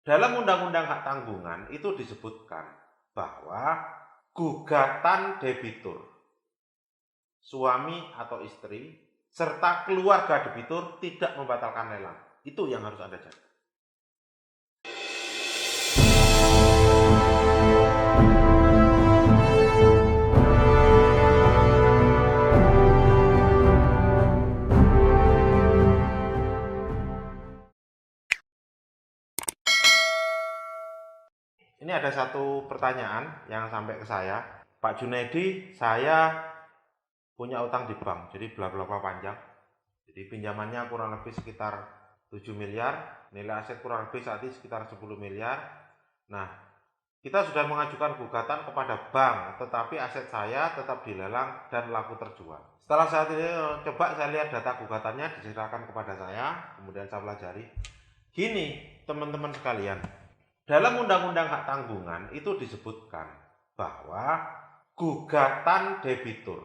Dalam Undang-Undang Hak Tanggungan itu disebutkan bahwa gugatan debitur, suami atau istri, serta keluarga debitur tidak membatalkan lelang. Itu yang harus Anda jaga. Ini ada satu pertanyaan yang sampai ke saya. Pak Junaidi, saya punya utang di bank, jadi bla bla bla panjang. Jadi pinjamannya kurang lebih sekitar 7 miliar, nilai aset kurang lebih saat ini sekitar 10 miliar. Nah, kita sudah mengajukan gugatan kepada bank, tetapi aset saya tetap dilelang dan laku terjual. Setelah saat ini coba saya lihat data gugatannya, diserahkan kepada saya, kemudian saya pelajari. Gini, teman-teman sekalian, dalam Undang-Undang Hak Tanggungan itu disebutkan bahwa gugatan debitur,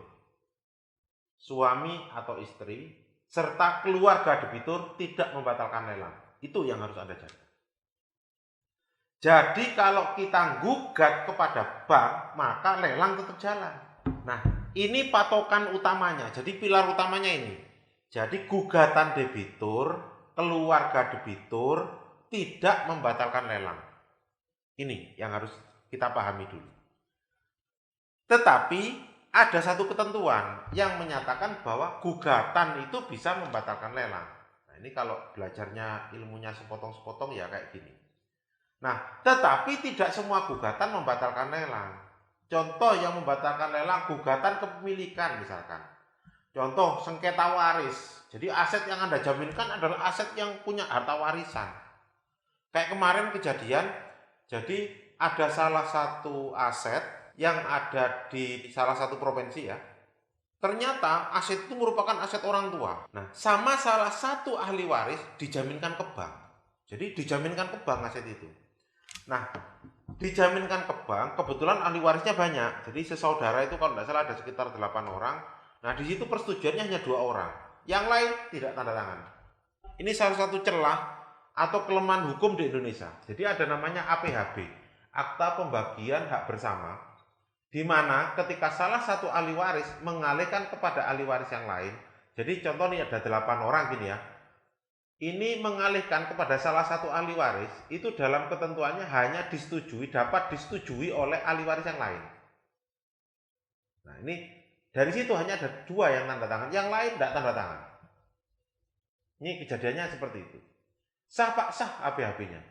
suami atau istri, serta keluarga debitur tidak membatalkan lelang. Itu yang harus Anda jaga. Jadi kalau kita gugat kepada bank, maka lelang tetap jalan. Nah, ini patokan utamanya. Jadi pilar utamanya ini. Jadi gugatan debitur, keluarga debitur tidak membatalkan lelang. Ini yang harus kita pahami dulu. Tetapi ada satu ketentuan yang menyatakan bahwa gugatan itu bisa membatalkan lelang. Nah, ini kalau belajarnya ilmunya sepotong-sepotong ya kayak gini. Nah, tetapi tidak semua gugatan membatalkan lelang. Contoh yang membatalkan lelang, gugatan kepemilikan misalkan. Contoh sengketa waris. Jadi aset yang Anda jaminkan adalah aset yang punya harta warisan. Kayak kemarin kejadian, jadi ada salah satu aset yang ada di salah satu provinsi ya. Ternyata aset itu merupakan aset orang tua. Nah, sama salah satu ahli waris dijaminkan ke bank. Jadi dijaminkan ke bank aset itu. Nah, dijaminkan ke bank, kebetulan ahli warisnya banyak. Jadi sesaudara itu kalau tidak salah ada sekitar 8 orang. Nah, di situ persetujuannya hanya 2 orang. Yang lain tidak tanda tangan. Ini salah satu celah atau kelemahan hukum di Indonesia. Jadi ada namanya APHB, Akta Pembagian Hak Bersama, di mana ketika salah satu ahli waris mengalihkan kepada ahli waris yang lain. Jadi contoh nih ada 8 orang gini ya. Ini mengalihkan kepada salah satu ahli waris, itu dalam ketentuannya hanya disetujui, dapat disetujui oleh ahli waris yang lain. Nah ini dari situ hanya ada 2 yang tanda tangan, yang lain tidak tanda tangan. Ini kejadiannya seperti itu. Sah Pak, sah APHB-nya.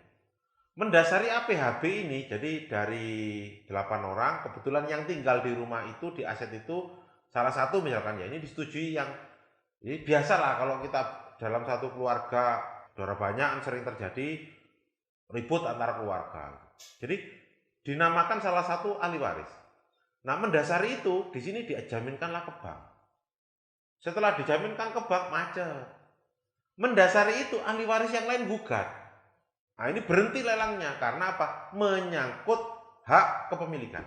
Mendasari APHB ini, jadi dari 8 orang, kebetulan yang tinggal di rumah itu, di aset itu, salah satu misalkan ya, ini disetujui yang, ini biasalah kalau kita dalam satu keluarga, saudara banyak sering terjadi ribut antara keluarga. Jadi dinamakan salah satu ahli waris. Nah mendasari itu, di sini dijaminkanlah ke bank. Setelah dijaminkan ke bank, macet. Mendasari itu ahli waris yang lain gugat. Nah ini berhenti lelangnya karena apa? Menyangkut hak kepemilikan.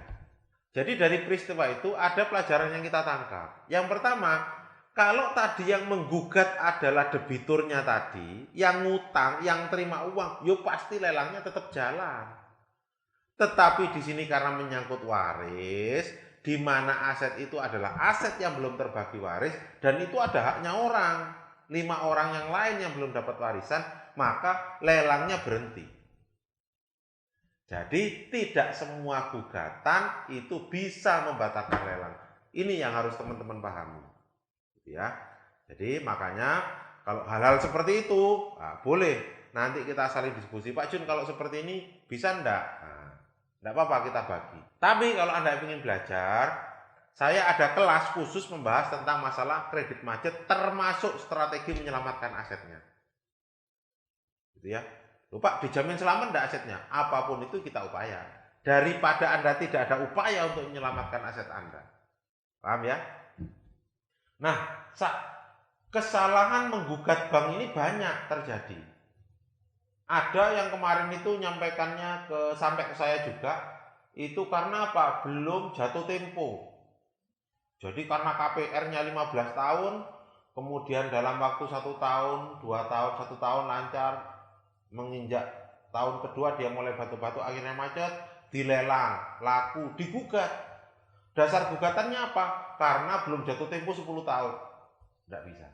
Jadi dari peristiwa itu ada pelajaran yang kita tangkap. Yang pertama, kalau tadi yang menggugat adalah debiturnya tadi, yang ngutang, yang terima uang, yo pasti lelangnya tetap jalan. Tetapi di sini karena menyangkut waris, di mana aset itu adalah aset yang belum terbagi waris dan itu ada haknya orang. 5 orang yang lain yang belum dapat warisan, maka lelangnya berhenti. Jadi tidak semua gugatan itu bisa membatalkan lelang. Ini yang harus teman-teman pahami. Ya, jadi makanya kalau hal-hal seperti itu boleh nanti kita saling diskusi. Pak Jun kalau seperti ini bisa enggak? Enggak apa-apa kita bagi. Tapi kalau Anda ingin belajar, saya ada kelas khusus membahas tentang masalah kredit macet termasuk strategi menyelamatkan asetnya. Gitu ya. Loh Pak, dijamin selamat enggak asetnya? Apapun itu kita upaya. Daripada Anda tidak ada upaya untuk menyelamatkan aset Anda. Paham ya? Nah, kesalahan menggugat bank ini banyak terjadi. Ada yang kemarin itu nyampaikannya sampai ke saya juga, itu karena apa? Belum jatuh tempo. Jadi karena KPR-nya 15 tahun, kemudian dalam waktu 1 tahun, 2 tahun, 1 tahun lancar, menginjak tahun kedua dia mulai batu-batu, akhirnya macet, dilelang, laku, digugat. Dasar gugatannya apa? Karena belum jatuh tempo 10 tahun. Tidak bisa.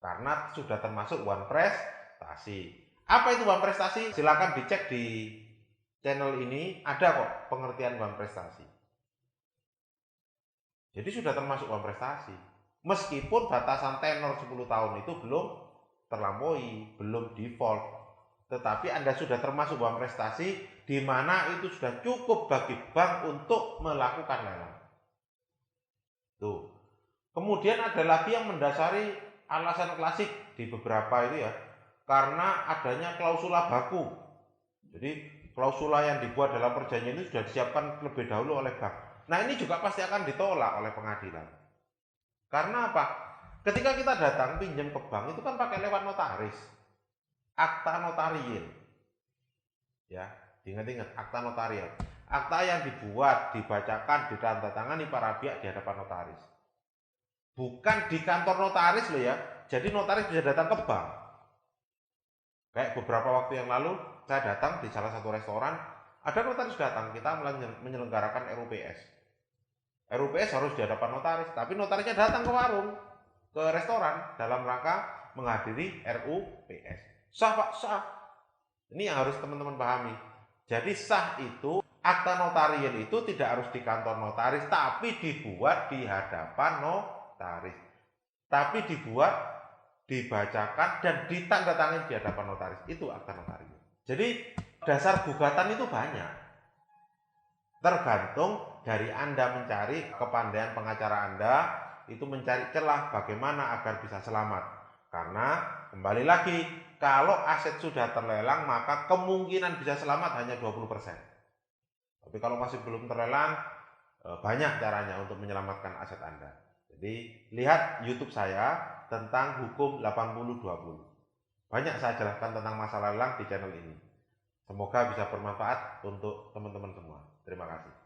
Karena sudah termasuk one prestasi. Apa itu one prestasi? Silakan dicek di channel ini, ada kok pengertian one prestasi. Jadi sudah termasuk one prestasi. Meskipun batasan tenor 10 tahun itu belum terlampaui, belum default. Tetapi Anda sudah termasuk one prestasi, di mana itu sudah cukup bagi bank untuk melakukan lelang. Tuh. Kemudian ada lagi yang mendasari alasan klasik di beberapa itu ya, karena adanya klausula baku. Jadi klausula yang dibuat dalam perjanjian itu sudah disiapkan terlebih dahulu oleh bank. Nah ini juga pasti akan ditolak oleh pengadilan. Karena apa? Ketika kita datang pinjam ke bank itu kan pakai lewat notaris, akta notarial. Ya, ingat-ingat akta notarial. Akta yang dibuat, dibacakan, ditandatangani para pihak di hadapan notaris. Bukan di kantor notaris loh ya. Jadi notaris bisa datang ke bank. Kayak beberapa waktu yang lalu saya datang di salah satu restoran, ada notaris datang, kita menyelenggarakan RUPS. RUPS harus di hadapan notaris, tapi notarisnya datang ke warung, ke restoran dalam rangka menghadiri RUPS. Sah Pak, sah. Ini yang harus teman-teman pahami. Jadi sah itu, akta notarial itu tidak harus di kantor notaris, tapi dibuat di hadapan notaris. Tapi dibuat, dibacakan, dan ditandatangani di hadapan notaris. Itu akta notarial. Jadi dasar gugatan itu banyak. Tergantung dari Anda mencari kepandaian pengacara Anda, itu mencari celah bagaimana agar bisa selamat. Karena kembali lagi, kalau aset sudah terlelang maka kemungkinan bisa selamat hanya 20%. Tapi kalau masih belum terlelang, banyak caranya untuk menyelamatkan aset Anda. Jadi lihat YouTube saya tentang hukum 80-20. Banyak saya jelaskan tentang masalah lelang di channel ini. Semoga bisa bermanfaat untuk teman-teman semua. Terima kasih.